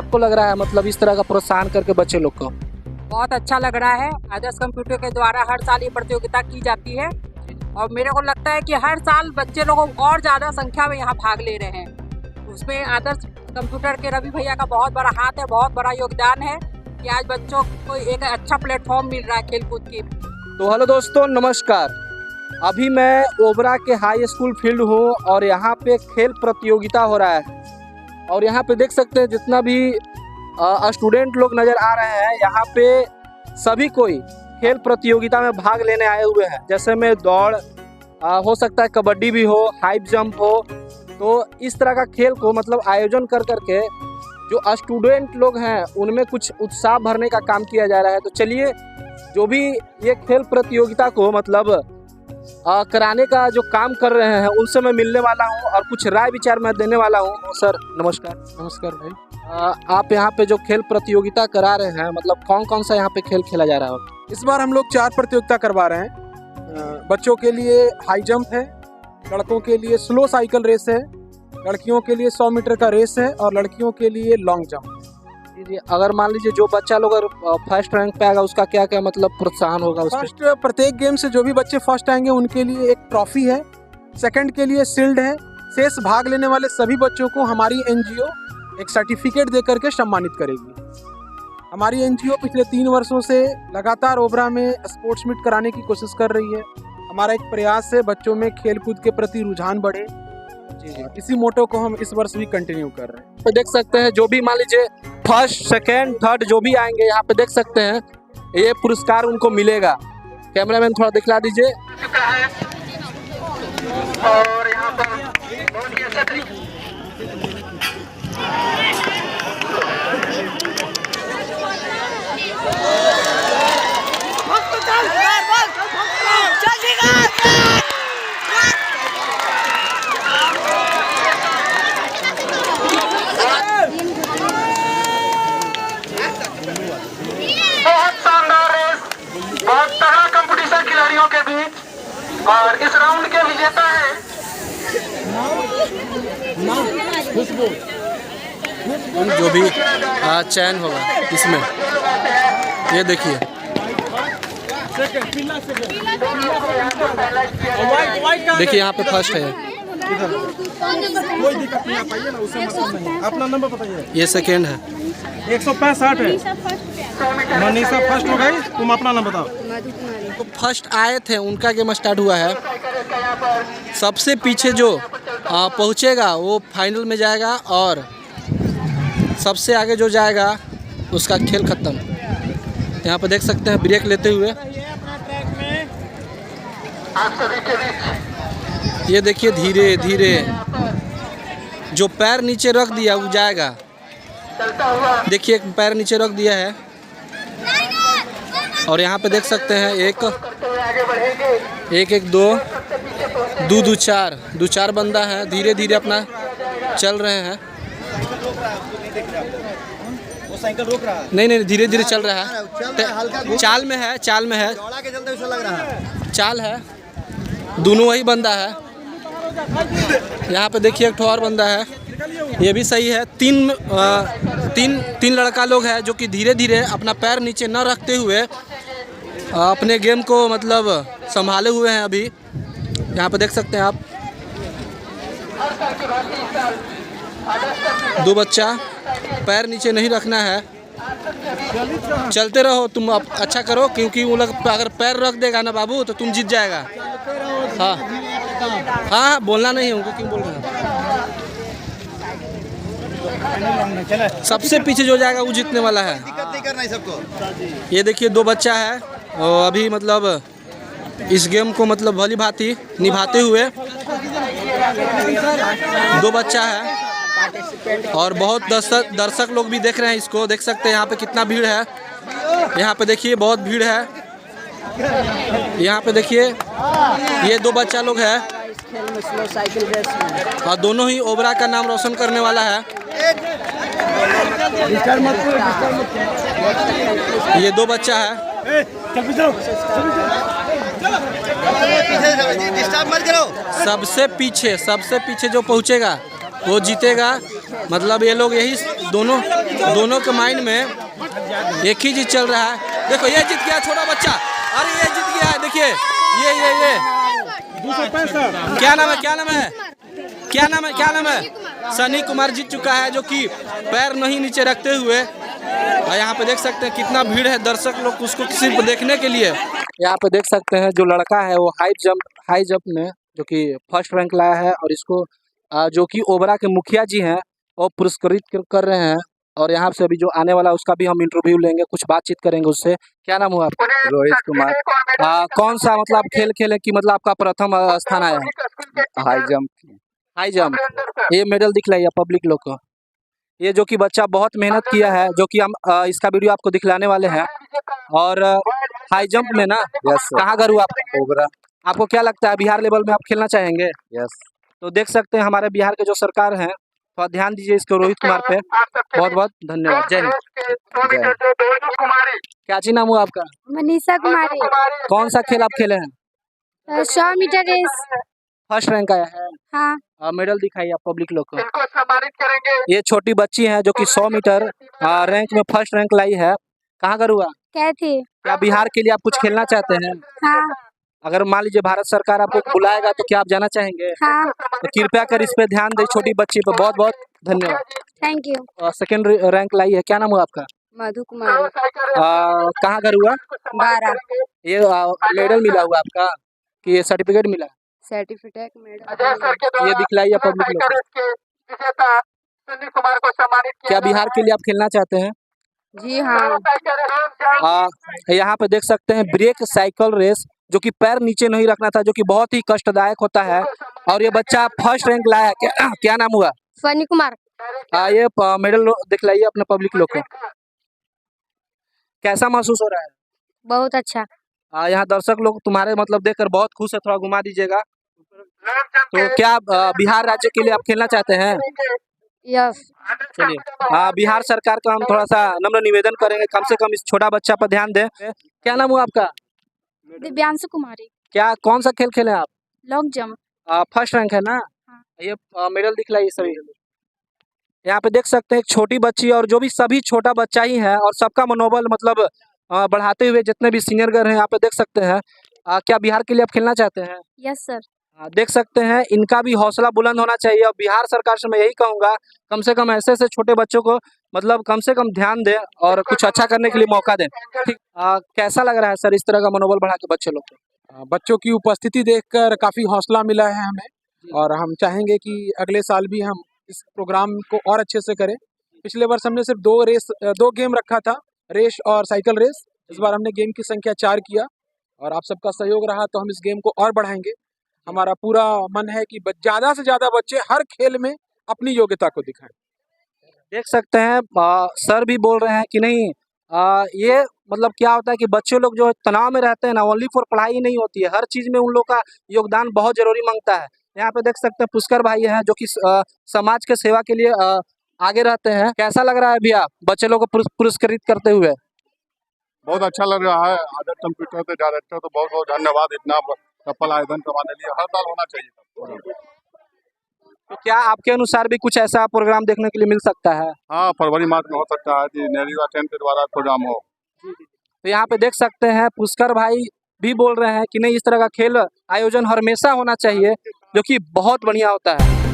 आपको लग रहा है मतलब इस तरह का प्रोत्साहन करके बच्चे लोग को? बहुत अच्छा लग रहा है। आदर्श कंप्यूटर के द्वारा हर साल ये प्रतियोगिता की जाती है और मेरे को लगता है कि हर साल बच्चे लोग और ज़्यादा संख्या में यहाँ भाग ले रहे हैं। उसमें आदर्श कंप्यूटर के रवि भैया का बहुत बड़ा हाथ है, बहुत बड़ा योगदान है कि आज बच्चों को एक अच्छा प्लेटफॉर्म मिल रहा है खेलकूद की। तो हेलो दोस्तों, नमस्कार। अभी मैं ओबरा के हाई स्कूल फील्ड हूँ और यहाँ पे खेल प्रतियोगिता हो रहा है और यहाँ पे देख सकते हैं जितना भी स्टूडेंट लोग नज़र आ रहे हैं, यहाँ पे सभी कोई खेल प्रतियोगिता में भाग लेने आए हुए हैं। जैसे में दौड़ हो सकता है, कबड्डी भी हो, हाई जंप हो, तो इस तरह का खेल को मतलब आयोजन कर करके जो स्टूडेंट लोग हैं उनमें कुछ उत्साह भरने का काम किया जा रहा है। तो चलिए, जो भी ये खेल प्रतियोगिता को मतलब कराने का जो काम कर रहे हैं उनसे मैं मिलने वाला हूं और कुछ राय विचार मैं देने वाला हूं। सर नमस्कार। नमस्कार भाई। आप यहाँ पे जो खेल प्रतियोगिता करा रहे हैं मतलब कौन कौन सा यहाँ पे खेल खेला जा रहा है? इस बार हम लोग 4 प्रतियोगिता करवा रहे हैं। बच्चों के लिए हाई जंप है, लड़कों के लिए स्लो साइकिल रेस है, लड़कियों के लिए 100 मीटर का रेस है और लड़कियों के लिए लॉन्ग जंप। जी, अगर मान लीजिए जो बच्चा लोग अगर फर्स्ट रैंक पे आएगा उसका क्या क्या मतलब प्रोत्साहन होगा? फर्स्ट प्रत्येक गेम से जो भी बच्चे फर्स्ट आएंगे उनके लिए एक ट्रॉफी है, सेकंड के लिए शील्ड है। शेष भाग लेने वाले सभी बच्चों को हमारी एनजीओ एक सर्टिफिकेट दे करके सम्मानित करेगी। हमारी एनजीओ पिछले 3 वर्षों से लगातार ओबरा में स्पोर्ट्स मीट कराने की कोशिश कर रही है। हमारा एक प्रयास है बच्चों में खेलकूद के प्रति रुझान बढ़े। जी, इसी मोटो को हम इस वर्ष भी कंटिन्यू कर रहे हैं। तो देख सकते हैं जो भी मान लीजिए फर्स्ट सेकेंड थर्ड जो भी आएंगे यहाँ पे देख सकते हैं ये पुरस्कार उनको मिलेगा। कैमरामैन थोड़ा दिखला दीजिए। और यहाँ पर बहुत ही अच्छा तरीके बहुत तगड़ा कंपटीशन खिलाड़ियों के बीच और इस राउंड के विजेता है जो भी चयन होगा इसमें ये देखिए देखिए यहाँ पे फर्स्ट है। कोई दिक्कत नहीं, आप आइए ना, उससे मतलब नहीं। अपना नंबर बताइए। ये सेकेंड है। 165 है। मनीषा फर्स्ट हो गई। तुम अपना नाम बताओ। तो फर्स्ट आए थे उनका गेम स्टार्ट हुआ है। सबसे पीछे जो पहुँचेगा वो फाइनल में जाएगा और सबसे आगे जो जाएगा उसका खेल खत्म। यहाँ पे देख सकते हैं ब्रेक लेते हुए ये देखिए धीरे धीरे जो पैर नीचे रख दिया वो जाएगा। देखिए एक पैर नीचे रख दिया है और यहाँ पे देख सकते हैं एक एक 2 4 बंदा है, धीरे धीरे अपना चल रहे हैं। वो साइकिल रोक रहा है। नहीं धीरे धीरे चल रहा है। चाल में है दौड़ा के चलते ऐसा लग रहा है। चाल है, दोनों वही बंदा है। यहाँ पे देखिए एक और बंदा है, ये भी सही है। तीन लड़का लोग हैं जो कि धीरे धीरे अपना पैर नीचे न रखते हुए अपने गेम को मतलब संभाले हुए हैं। अभी यहाँ पे देख सकते हैं आप 2 बच्चा, पैर नीचे नहीं रखना है, चलते रहो। तुम अब अच्छा करो क्योंकि वो लोग अगर पैर रख देगा ना बाबू तो तुम जीत जाएगा। हाँ बोलना नहीं है उनको, क्यों बोल रहे हैं? सबसे पीछे जो जाएगा वो जीतने वाला है। दिक्कत नहीं करना है सबको। ये देखिए 2 बच्चा है और अभी मतलब इस गेम को मतलब भली भांति निभाते हुए 2 बच्चा है और बहुत दर्शक लोग भी देख रहे हैं इसको। देख सकते हैं यहाँ पे कितना भीड़ है। यहाँ पे देखिए बहुत भीड़ है। यहाँ पे देखिए ये 2 बच्चा लोग है और दोनों ही ओबरा का नाम रोशन करने वाला है। ये 2 बच्चा है। सबसे पीछे जो पहुंचेगा वो जीतेगा मतलब ये लोग यही दोनों के माइंड में एक ही चीज चल रहा है। देखो ये जीत गया छोटा बच्चा, अरे ये जीत गया है, देखिए ये क्या नाम है सनी कुमार जीत चुका है, जो कि पैर नहीं नीचे रखते हुए। और यहाँ पे देख सकते हैं कितना भीड़ है, दर्शक लोग उसको सिर्फ देखने के लिए। यहाँ पे देख सकते हैं जो लड़का है वो हाई जंप में जो कि फर्स्ट रैंक लाया है, और इसको जो कि ओबरा के मुखिया जी हैं वो पुरस्कृत कर रहे हैं। और यहाँ से अभी जो आने वाला उसका भी हम इंटरव्यू लेंगे, कुछ बातचीत करेंगे उससे। क्या नाम हुआ आपका? रोहित कुमार। कौन सा मतलब आप खेल खेले कि मतलब आपका प्रथम स्थान आया है? High jump. ये मेडल दिखलाइए पब्लिक लोग को। ये जो कि बच्चा बहुत मेहनत किया है, जो कि हम इसका वीडियो आपको दिखलाने वाले हैं। और हाई जंप में ना, यस कहाँ घर हुआ आपका? ओबरा। आपको क्या लगता है बिहार लेवल में आप खेलना चाहेंगे? यस। तो देख सकते हैं हमारे बिहार के जो सरकार हैं, तो ध्यान दीजिए इसको रोहित कुमार पे। बहुत बहुत धन्यवाद। जय हिंद। क्या जी नाम हुआ आपका? मनीषा कुमारी। कौन सा खेल आप खेले हैं? 100 मीटर रेस। फर्स्ट रैंक आया है। हाँ। मेडल दिखाइए आप पब्लिक लोग को। ये छोटी बच्ची है जो कि 100 मीटर रैंक में फर्स्ट रैंक लाई है। कहाँ घर हुआ? क्या थी? क्या बिहार के लिए आप कुछ खेलना चाहते हैं? हाँ। अगर मान लीजिए भारत सरकार आपको बुलाएगा तो क्या आप जाना चाहेंगे? हाँ। तो कृपया कर इस पे ध्यान दें, छोटी बच्ची पे। बहुत बहुत धन्यवाद। Thank you. सेकंड रैंक लाई है। क्या नाम हुआ आपका? मधु कुमारी। कहाँ घर हुआ? 12। ये मेडल मिला हुआ आपका कि ये सर्टिफिकेट मिला? Certificate medal. ये दिखलाइए पब्लिक लोग। क्या बिहार के लिए आप खेलना चाहते हैं? जी हाँ। यहाँ पे देख सकते हैं ब्रेक साइकिल रेस, जो कि पैर नीचे नहीं रखना था, जो कि बहुत ही कष्टदायक होता है। और ये बच्चा फर्स्ट रैंक लाया। क्या नाम हुआ? फनी कुमार। ये मेडल दिखलाइए अपने पब्लिक लोग को। कैसा महसूस हो रहा है? बहुत अच्छा। यहाँ दर्शक लोग तुम्हारे मतलब देखकर बहुत खुश है, थोड़ा घुमा दीजिएगा। तो क्या बिहार राज्य के लिए आप खेलना चाहते हैं? यस। चलिए बिहार सरकार का हम थोड़ा सा नम्र निवेदन करेंगे, कम से कम इस छोटा बच्चा पर ध्यान दें। क्या नाम हुआ आपका? दिव्यांशु कुमारी। क्या कौन सा खेल खेले आप? Long jump. फर्स्ट रैंक है ना? हाँ। ये मेडल दिखलाइए सभी। यहाँ पे देख सकते हैं एक छोटी बच्ची, और जो भी सभी छोटा बच्चा ही है, और सबका मनोबल मतलब बढ़ाते हुए जितने भी सीनियर गर्ल हैं यहाँ पे देख सकते हैं। क्या बिहार के लिए आप खेलना चाहते हैं? Yes sir. देख सकते हैं इनका भी हौसला बुलंद होना चाहिए। और बिहार सरकार से मैं यही कहूँगा, कम से कम ऐसे छोटे बच्चों को मतलब कम से कम ध्यान दें और कुछ अच्छा करने के लिए मौका दें। ठीक। कैसा लग रहा है सर इस तरह का मनोबल बढ़ा के बच्चे लोग को? बच्चों की उपस्थिति देखकर काफ़ी हौसला मिला है हमें, और हम चाहेंगे कि अगले साल भी हम इस प्रोग्राम को और अच्छे से करें। पिछले वर्ष हमने सिर्फ 2 गेम रखा था, रेस और साइकिल रेस। इस बार हमने गेम की संख्या 4 किया, और आप सबका सहयोग रहा तो हम इस गेम को और बढ़ाएंगे। हमारा पूरा मन है कि ज़्यादा से ज़्यादा बच्चे हर खेल में अपनी योग्यता को दिखाएं। देख सकते हैं सर भी बोल रहे हैं कि नहीं, ये मतलब क्या होता है कि बच्चे लोग जो तनाव में रहते हैं ना, ओनली फॉर पढ़ाई ही नहीं होती है, हर चीज़ में उन लोग का योगदान बहुत जरूरी मांगता है। यहाँ पे देख सकते हैं पुष्कर भाई हैं जो कि समाज के सेवा के लिए आगे रहते हैं। कैसा लग रहा है भैया बच्चे लोग को पुरस्कृत करते हुए? बहुत अच्छा लग रहा है। आदर्श कंप्यूटर के डायरेक्टर तो बहुत बहुत धन्यवाद, इतना सफल आयोजन करवाने लिए। हर साल होना चाहिए। तो क्या आपके अनुसार भी कुछ ऐसा प्रोग्राम देखने के लिए मिल सकता है? हाँ, फरवरी मार्च में हो सकता है कि नेहरू टेंट के द्वारा प्रोग्राम हो। तो यहाँ पे देख सकते हैं पुष्कर भाई भी बोल रहे हैं कि नहीं, इस तरह का खेल आयोजन हमेशा होना चाहिए, जो कि बहुत बढ़िया होता है।